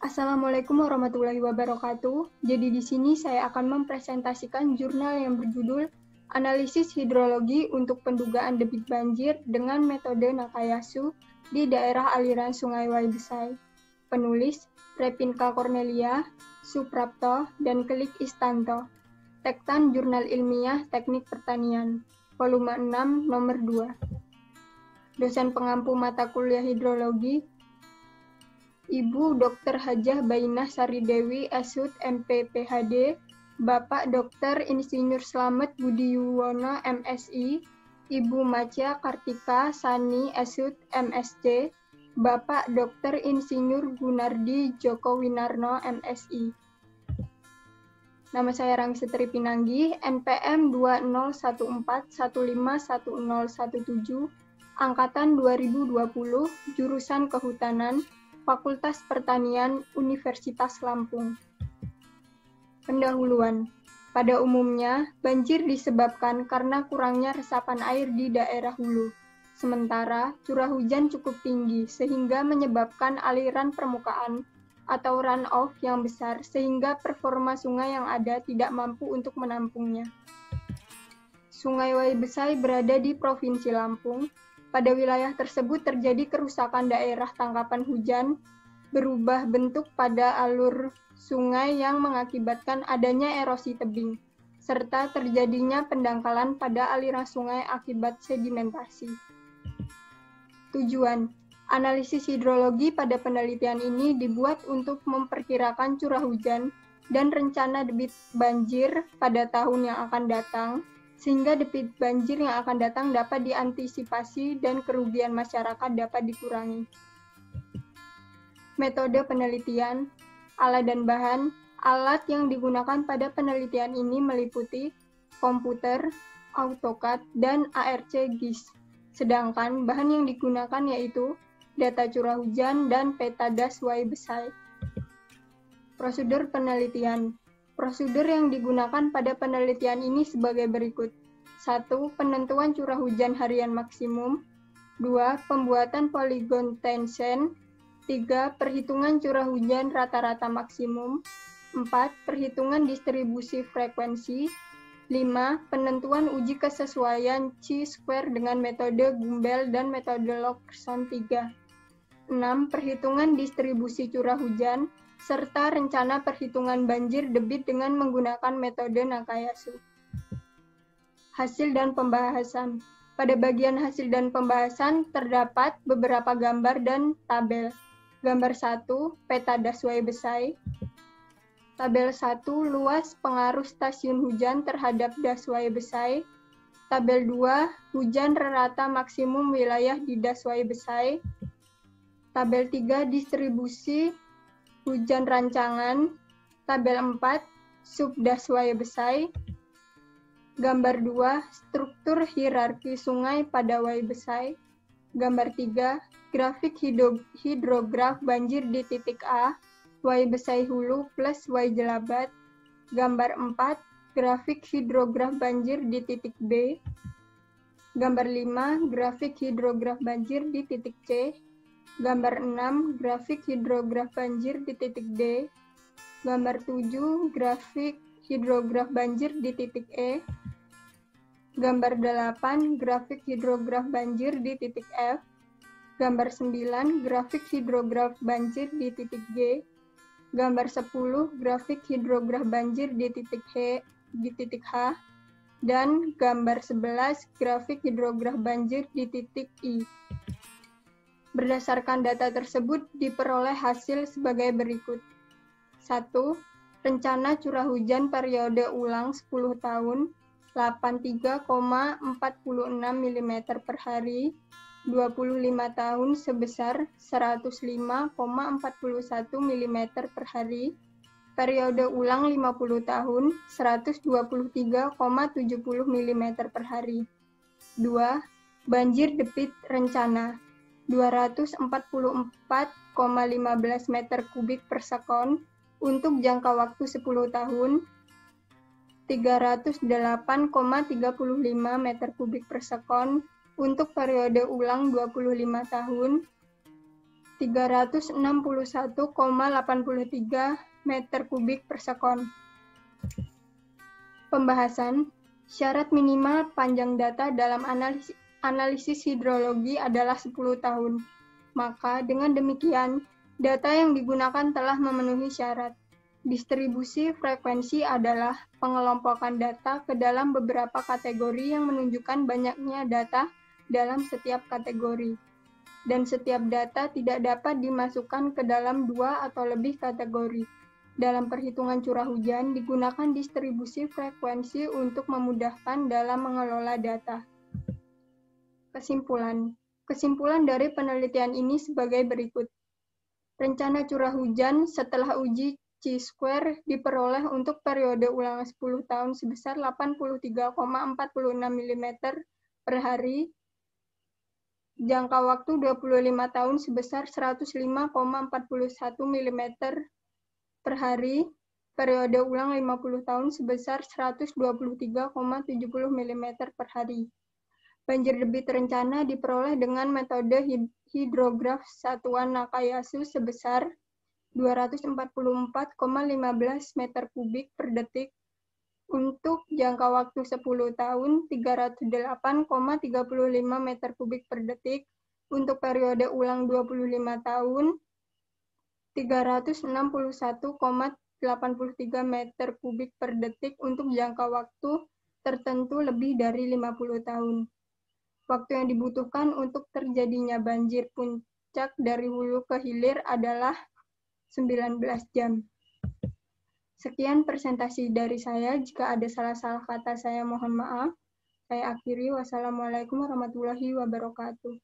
Assalamualaikum warahmatullahi wabarakatuh. Jadi di sini saya akan mempresentasikan jurnal yang berjudul Analisis Hidrologi untuk Pendugaan Debit Banjir dengan Metode Nakayasu di Daerah Aliran Sungai Waibesai. Penulis Repinka Cornelia, Suprapto, dan Kelik Istanto. Tektan Jurnal Ilmiah Teknik Pertanian, volume 6, nomor 2. Dosen pengampu mata kuliah hidrologi, Ibu Dr. Hajah Bainah Saridewi, Shut, MP, PhD, Bapak Dr. Insinyur Slamet Budi Yuwono, MSI, Ibu Macia Kartika Sani, Shut, MSc, Bapak Dr. Insinyur Gunardi Joko Winarno, MSI. Nama saya Rangsetri Pinanggi, NPM 2014151017, Angkatan 2020, Jurusan Kehutanan, Fakultas Pertanian, Universitas Lampung. Pendahuluan. Pada umumnya, banjir disebabkan karena kurangnya resapan air di daerah hulu. Sementara, curah hujan cukup tinggi sehingga menyebabkan aliran permukaan atau runoff yang besar sehingga performa sungai yang ada tidak mampu untuk menampungnya. Sungai Waibesai berada di Provinsi Lampung. Pada wilayah tersebut terjadi kerusakan daerah tangkapan hujan, berubah bentuk pada alur sungai yang mengakibatkan adanya erosi tebing, serta terjadinya pendangkalan pada aliran sungai akibat sedimentasi. Tujuan: analisis hidrologi pada penelitian ini dibuat untuk memperkirakan curah hujan dan rencana debit banjir pada tahun yang akan datang, sehingga debit banjir yang akan datang dapat diantisipasi dan kerugian masyarakat dapat dikurangi. Metode penelitian, alat dan bahan. Alat yang digunakan pada penelitian ini meliputi komputer, AutoCAD, dan ARC-GIS. Sedangkan bahan yang digunakan yaitu data curah hujan dan peta das Waibesai. Prosedur penelitian. Prosedur yang digunakan pada penelitian ini sebagai berikut. 1. Penentuan curah hujan harian maksimum. 2. Pembuatan poligon tension. 3. Perhitungan curah hujan rata-rata maksimum. 4. Perhitungan distribusi frekuensi. 5. Penentuan uji kesesuaian chi-square dengan metode Gumbel dan metode Lorentz 3. 6. Perhitungan distribusi curah hujan serta rencana perhitungan banjir debit dengan menggunakan metode Nakayasu. Hasil dan pembahasan. Pada bagian hasil dan pembahasan terdapat beberapa gambar dan tabel. Gambar 1, peta das Waibesai. Tabel 1, luas pengaruh stasiun hujan terhadap das Waibesai. Tabel 2, hujan rata maksimum wilayah di das Waibesai. Tabel 3, distribusi hujan rancangan. Tabel 4, subdas Waibesai. Gambar 2, struktur hierarki sungai pada Waibesai. Gambar 3, grafik hidrograf banjir di titik A, Waibesai Hulu plus Waijelabat. Gambar 4, grafik hidrograf banjir di titik B. Gambar 5, grafik hidrograf banjir di titik C. Gambar 6, grafik hidrograf banjir di titik D. Gambar 7, grafik hidrograf banjir di titik E. Gambar 8, grafik hidrograf banjir di titik F. Gambar 9, grafik hidrograf banjir di titik G. Gambar 10, grafik hidrograf banjir di titik H. Dan gambar 11, grafik hidrograf banjir di titik I. Berdasarkan data tersebut, diperoleh hasil sebagai berikut. 1. Rencana curah hujan periode ulang 10 tahun, 83,46 mm per hari, 25 tahun sebesar 105,41 mm per hari, periode ulang 50 tahun, 123,70 mm per hari. 2. Banjir debit rencana, 244,15 meter kubik per sekon untuk jangka waktu 10 tahun, 308,35 meter kubik per sekon untuk periode ulang 25 tahun, 361,83 meter kubik per sekon. Pembahasan, syarat minimal panjang data dalam analisis hidrologi adalah 10 tahun. Maka dengan demikian, data yang digunakan telah memenuhi syarat. Distribusi frekuensi adalah pengelompokan data ke dalam beberapa kategori yang menunjukkan banyaknya data dalam setiap kategori. Dan setiap data tidak dapat dimasukkan ke dalam 2 atau lebih kategori. Dalam perhitungan curah hujan, digunakan distribusi frekuensi untuk memudahkan dalam mengelola data. Kesimpulan. Kesimpulan dari penelitian ini sebagai berikut. Rencana curah hujan setelah uji Chi-square diperoleh untuk periode ulang 10 tahun sebesar 83,46 mm per hari, jangka waktu 25 tahun sebesar 105,41 mm per hari, periode ulang 50 tahun sebesar 123,70 mm per hari. Banjir debit rencana diperoleh dengan metode hidrograf satuan Nakayasu sebesar 244,15 meter kubik per detik untuk jangka waktu 10 tahun 308,35 meter kubik per detik untuk periode ulang 25 tahun 361,83 meter kubik per detik untuk jangka waktu tertentu lebih dari 50 tahun. Waktu yang dibutuhkan untuk terjadinya banjir puncak dari hulu ke hilir adalah 19 jam. Sekian presentasi dari saya. Jika ada salah-salah kata saya mohon maaf. Saya akhiri. Wassalamualaikum warahmatullahi wabarakatuh.